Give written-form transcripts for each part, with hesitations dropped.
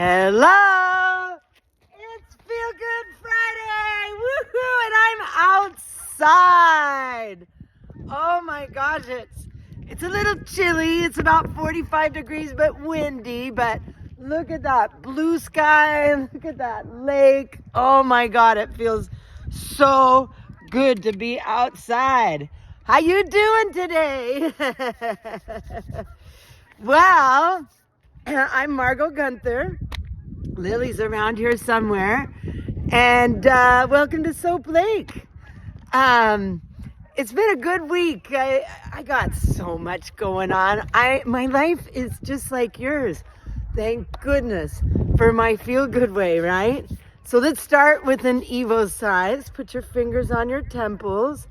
Hello! It's Feel Good Friday! Woohoo! And I'm outside! Oh my gosh, it's a little chilly. It's about 45 degrees, but windy. But look at that blue sky. Look at that lake. Oh my God, it feels so good to be outside. How you doing today? Well, I'm Margot Gunther. Lily's around here somewhere. And welcome to Soap Lake. It's been a good week. I got so much going on. My life is just like yours. Thank goodness for my feel good way, right? So let's start with an Evo size. Put your fingers on your temples.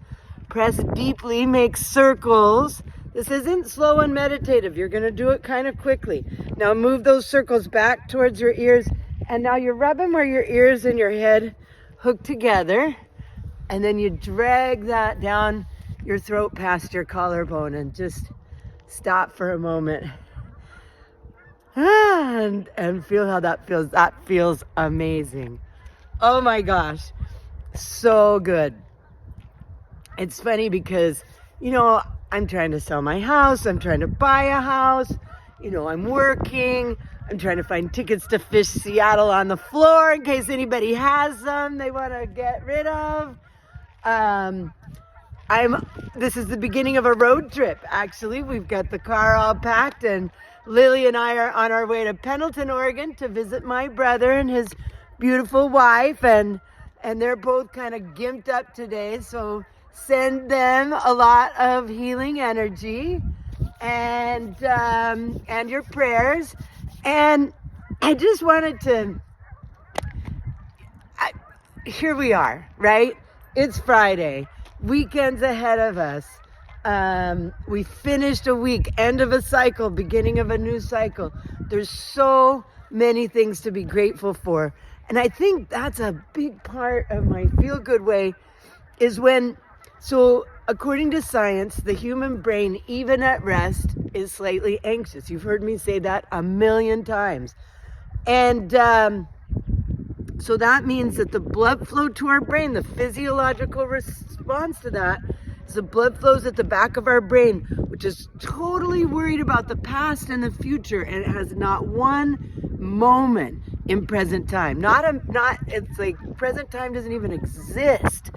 Press deeply, make circles. This isn't slow and meditative. You're gonna do it kind of quickly. Now move those circles back towards your ears. And now you rub them where your ears and your head hook together. And then you drag that down your throat past your collarbone and just stop for a moment. And feel how that feels. That feels amazing. Oh my gosh, so good. It's funny because, I'm trying to sell my house. I'm trying to buy a house. I'm working. I'm trying to find tickets to Fish Seattle on the floor in case anybody has them they want to get rid of. This is the beginning of a road trip, actually. We've got the car all packed, and Lily and I are on our way to Pendleton, Oregon to visit my brother and his beautiful wife, and they're both kind of gimped up today, so send them a lot of healing energy and your prayers. And I just wanted to, here we are, right? It's Friday, weekend's ahead of us. We finished a week, end of a cycle, beginning of a new cycle. There's so many things to be grateful for. And I think that's a big part of my feel good way is so according to science, the human brain, even at rest, is slightly anxious. You've heard me say that a million times. And so that means that the blood flow to our brain, the physiological response to that, is the blood flows at the back of our brain, which is totally worried about the past and the future, and it has not one moment in present time. It's like present time doesn't even exist,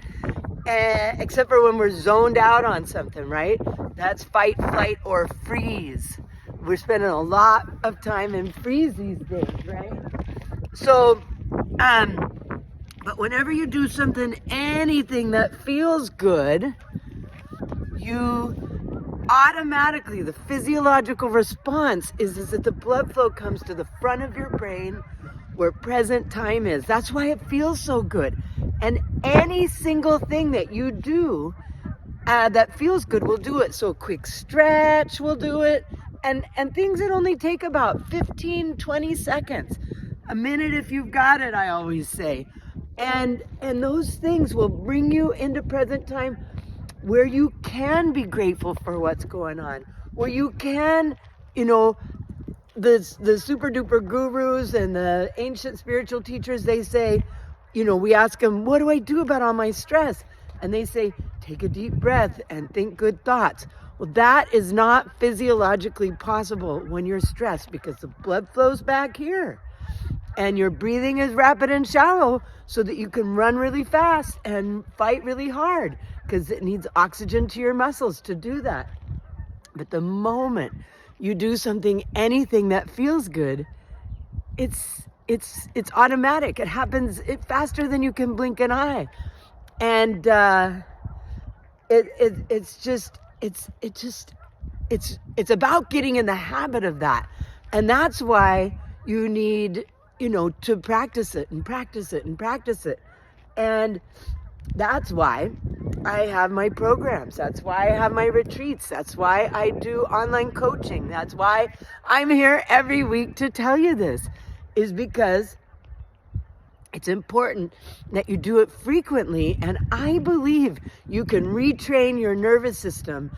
except for when we're zoned out on something, right? That's fight, flight, or freeze. We're spending a lot of time in freeze these days, right? So, but whenever you do anything that feels good, you automatically, the physiological response is that the blood flow comes to the front of your brain where present time is. That's why it feels so good. And any single thing that you do that feels good will do it. So a quick stretch will do it. And things that only take about 15, 20 seconds. A minute if you've got it, I always say. And those things will bring you into present time where you can be grateful for what's going on. Where you can, the super duper gurus and the ancient spiritual teachers, they say, we ask them, what do I do about all my stress? And they say, take a deep breath and think good thoughts. Well, that is not physiologically possible when you're stressed because the blood flows back here. And your breathing is rapid and shallow so that you can run really fast and fight really hard because it needs oxygen to your muscles to do that. But the moment you do anything that feels good, it's automatic. It happens faster than you can blink an eye. And it's about getting in the habit of that. And that's why you need to practice it and practice it and practice it. And that's why I have my programs. That's why I have my retreats. That's why I do online coaching. That's why I'm here every week to tell you this, is because It's important that you do it frequently, and I believe you can retrain your nervous system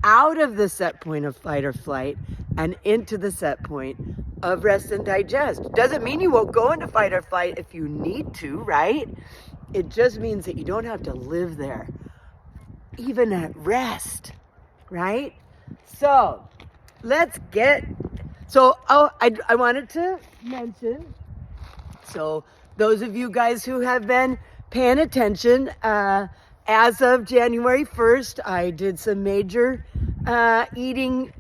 out of the set point of fight or flight and into the set point of rest and digest. Doesn't mean you won't go into fight or flight if you need to, right? It just means that you don't have to live there, even at rest, right? So let's get, I wanted to mention, so those of you guys who have been paying attention, as of January 1st, I did some major eating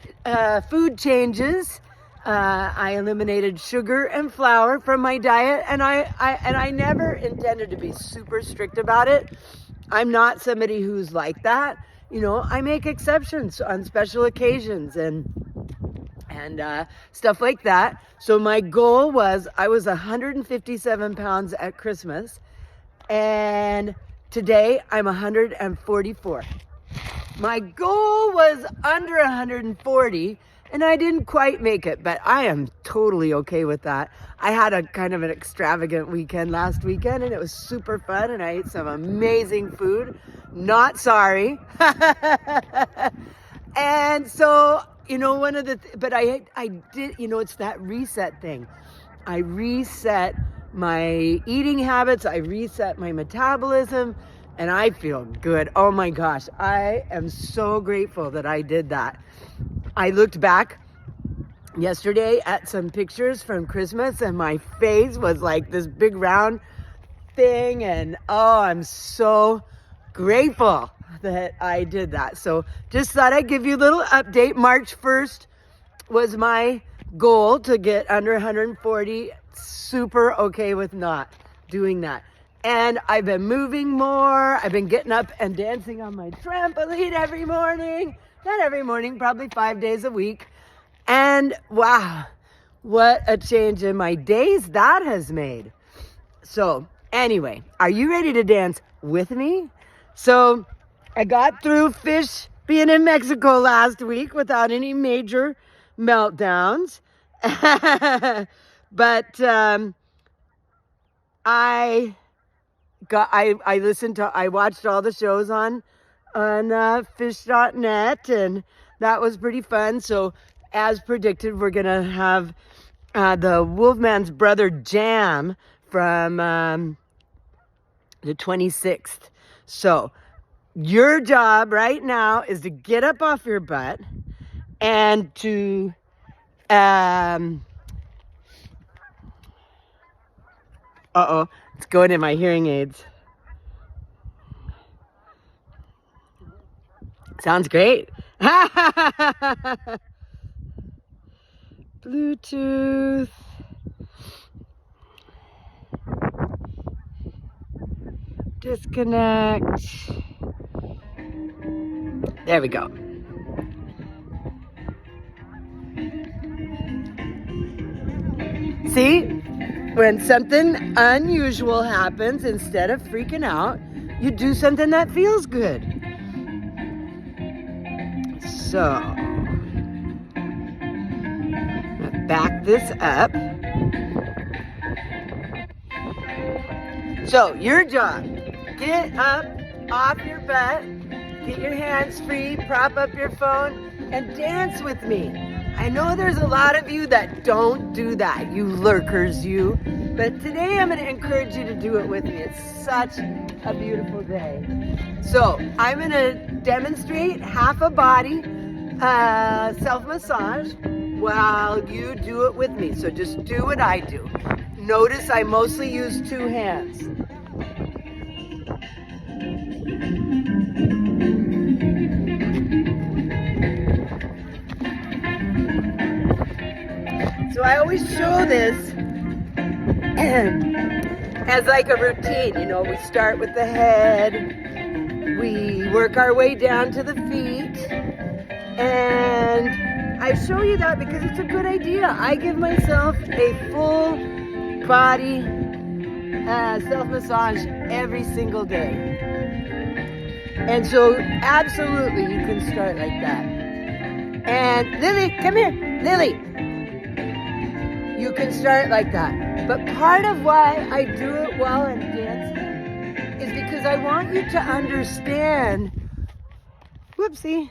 food changes. I eliminated sugar and flour from my diet, and I never intended to be super strict about it. I'm not somebody who's like that. You know, I make exceptions on special occasions and stuff like that. So my goal was, I was 157 pounds at Christmas, and today I'm 144. My goal was under 140, and I didn't quite make it, but I am totally okay with that. I had a kind of an extravagant weekend last weekend, and it was super fun, and I ate some amazing food. Not sorry. And so, you know, one of the, but I did, you know, it's that reset thing. I reset my eating habits, I reset my metabolism, and I feel good. Oh my gosh, I am so grateful that I did that. I looked back yesterday at some pictures from Christmas, and my face was like this big round thing, and oh, I'm so grateful that I did that. So just thought I'd give you a little update. March 1st was my goal, to get under 140. Super okay with not doing that. And I've been moving more. I've been getting up and dancing on my trampoline every morning. Not every morning, probably 5 days a week. And wow, what a change in my days that has made. So anyway, are you ready to dance with me? So I got through fish being in Mexico last week without any major meltdowns. But I watched all the shows on fish.net, and that was pretty fun. So as predicted, we're gonna have the Wolfman's Brother Jam from the 26th. So your job right now is to get up off your butt and to it's going in my hearing aids. Sounds great. Bluetooth. Disconnect. There we go. See, when something unusual happens, instead of freaking out, you do something that feels good. So, back this up. So, your job, get up off your butt, get your hands free, prop up your phone, and dance with me. I know there's a lot of you that don't do that, you lurkers, you. But today I'm going to encourage you to do it with me. It's such a beautiful day. So I'm going to demonstrate half a body self-massage while you do it with me. So just do what I do. Notice I mostly use two hands. So I always show this as like a routine. You know, we start with the head, we work our way down to the feet, and I show you that because it's a good idea. I give myself a full body self-massage every single day. And so absolutely you can start like that. And Lily, come here, Lily. You can start like that. But part of why I do it while I'm dancing is because I want you to understand, whoopsie,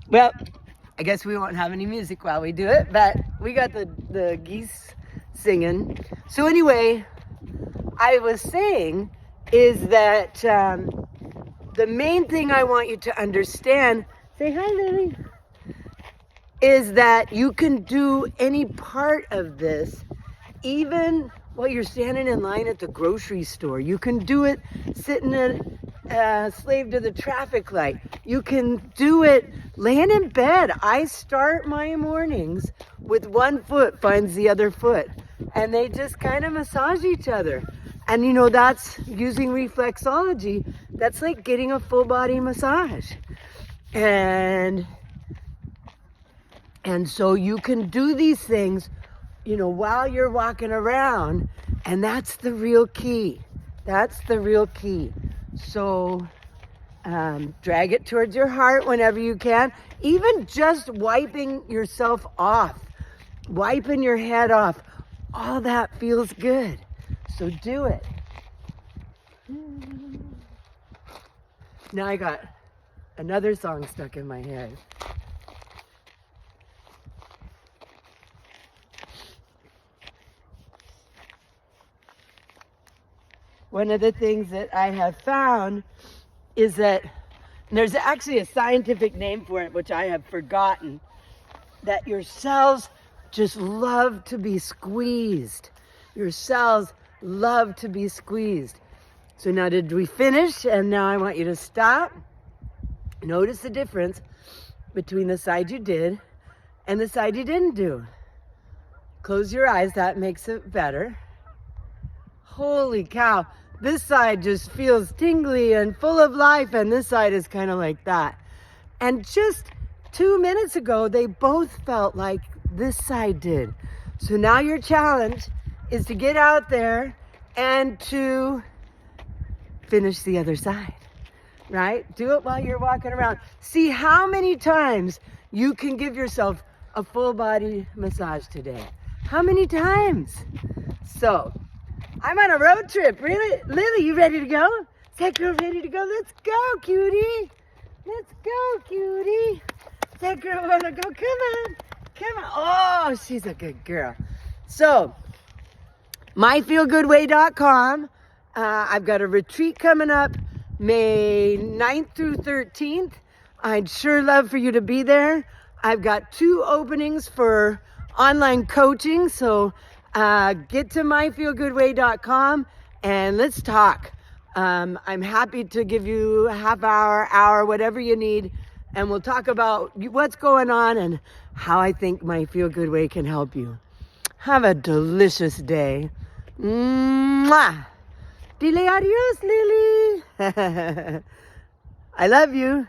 well, I guess we won't have any music while we do it, but we got the geese singing. So anyway, I was saying is that the main thing I want you to understand, say hi, Lily, is that you can do any part of this, even while you're standing in line at the grocery store. You can do it sitting slave to the traffic light. You can do it laying in bed. I start my mornings with one foot finds the other foot, and they just kind of massage each other. And you know, that's using reflexology. That's like getting a full body massage. And so you can do these things, you know, while you're walking around, and that's the real key. That's the real key. So drag it towards your heart whenever you can. Even just wiping yourself off, wiping your head off, all that feels good. So do it. Now I got another song stuck in my head. One of the things that I have found is that there's actually a scientific name for it, which I have forgotten, that your cells just love to be squeezed. Your cells love to be squeezed. So now did we finish? And now I want you to stop. Notice the difference between the side you did and the side you didn't do. Close your eyes, that makes it better. Holy cow, this side just feels tingly and full of life, and this side is kind of like that. And just 2 minutes ago, they both felt like this side did. So now your challenge is to get out there and to finish the other side, right? Do it while you're walking around. See how many times you can give yourself a full body massage today. How many times? So, I'm on a road trip. Really? Lily, you ready to go? Is that girl ready to go? Let's go, cutie. Let's go, cutie. Does that girl want to go? Come on. Come on. Oh, she's a good girl. So, myfeelgoodway.com. I've got a retreat coming up May 9th through 13th. I'd sure love for you to be there. I've got 2 openings for online coaching. So, get to myfeelgoodway.com and let's talk. I'm happy to give you a half hour, whatever you need, and we'll talk about what's going on and how I think My Feel Good Way can help you. Have a delicious day. Mwah! Dile adios, Lily. I love you.